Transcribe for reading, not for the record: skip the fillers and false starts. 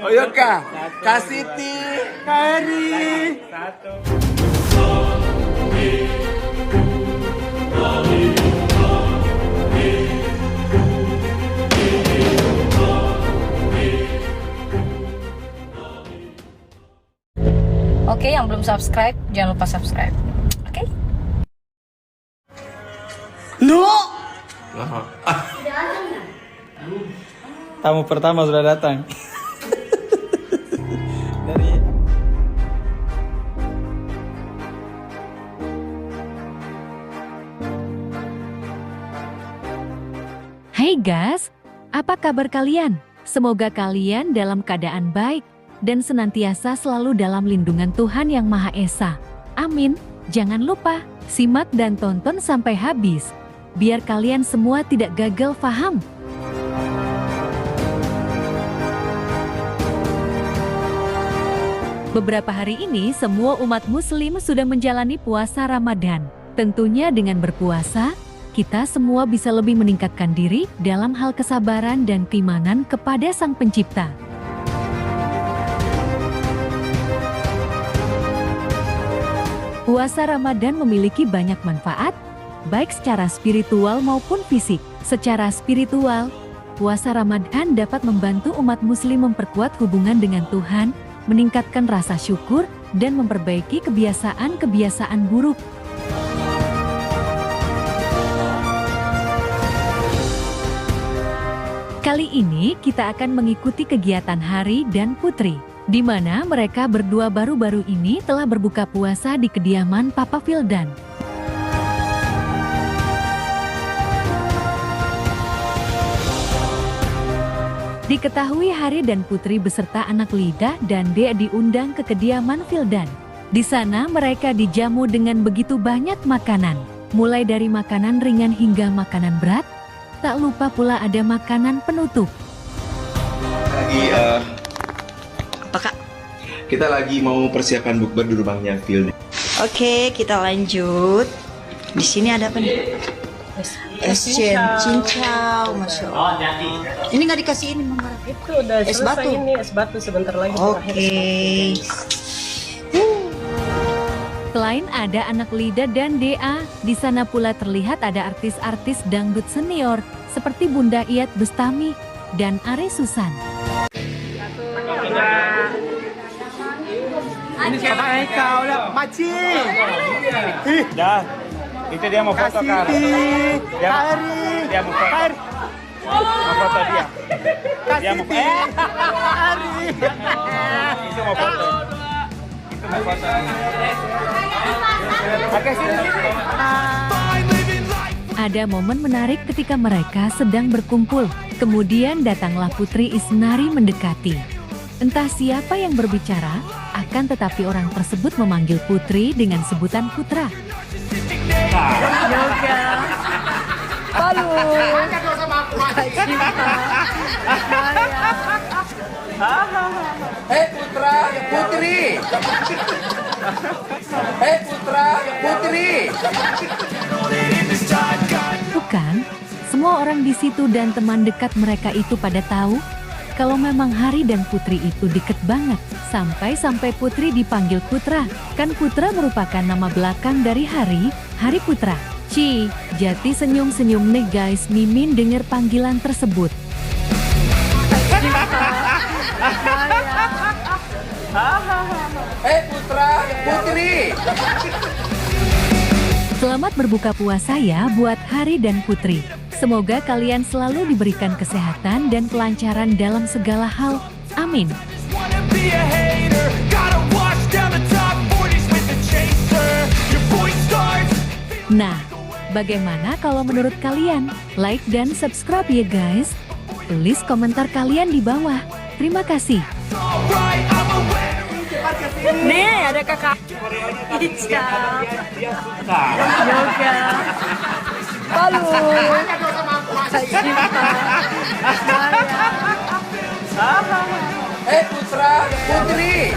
Oh iya Kak, Kak Siti, Kak Eri. Oke, yang belum subscribe, jangan lupa subscribe. Oke? No. Tamu pertama sudah datang. Dari Hai guys, apa kabar kalian? Semoga kalian dalam keadaan baik dan senantiasa selalu dalam lindungan Tuhan Yang Maha Esa. Amin. Jangan lupa, simak dan tonton sampai habis, biar kalian semua tidak gagal paham. Beberapa hari ini semua umat muslim sudah menjalani puasa Ramadan. Tentunya dengan berpuasa, kita semua bisa lebih meningkatkan diri dalam hal kesabaran dan keimanan kepada Sang Pencipta. Puasa Ramadan memiliki banyak manfaat, baik secara spiritual maupun fisik. Secara spiritual, puasa Ramadan dapat membantu umat muslim memperkuat hubungan dengan Tuhan, meningkatkan rasa syukur, dan memperbaiki kebiasaan-kebiasaan buruk. Kali ini kita akan mengikuti kegiatan Hari dan Putri, di mana mereka berdua baru-baru ini telah berbuka puasa di kediaman Papa Vildan. Diketahui Hari dan Putri beserta anak Lida dan Dea diundang ke kediaman Vildan. Di sana mereka dijamu dengan begitu banyak makanan, mulai dari makanan ringan hingga makanan berat. Tak lupa pula ada makanan penutup. Apa Kak? Kita lagi mau persiapan bukber di rumahnya Phil. Oke, kita lanjut. Di sini ada apa nih? Es cincau, masya Allah. Ini nggak dikasih ini, Mama. Itu udah Es selesai batu. ini, es batu sebentar lagi. Oke. Selain ada anak Lida dan Dea, di sana pula terlihat ada artis-artis dangdut senior seperti Bunda Iyat Bustami dan Are Susan. Ini siapa kau lah, Maci. dah. Itu dia mau Kak foto Kak. Siti, Dia- Kak Eri. Dia mau foto. Kak Eri. Mau foto dia. Kak Dia mau Siti, Kak Eri. Itu mau foto. Itu mau foto. Oke sini. Ada momen menarik ketika mereka sedang berkumpul. Kemudian datanglah Putri Isnari mendekati. Entah siapa yang berbicara, akan tetapi orang tersebut memanggil Putri dengan sebutan Putra. Yoga. Palu. Putra, Putri. Putra, Putri. Bukan, semua orang di situ dan teman dekat mereka itu pada tahu kalau memang Hari dan Putri itu deket banget. Sampai-sampai Putri dipanggil Putra. Kan Putra merupakan nama belakang dari Hari, Hari Putra. Jati senyum-senyum nih guys Mimin dengar panggilan tersebut. Putra, Putri. Selamat berbuka puasa ya buat Hari dan Putri. Semoga kalian selalu diberikan kesehatan dan kelancaran dalam segala hal. Amin. Nah, bagaimana kalau menurut kalian? Like dan subscribe ya guys. Tulis komentar kalian di bawah. Terima kasih. Nih, ada kakak. Ica. Yoga. Palu. Putra, Putri.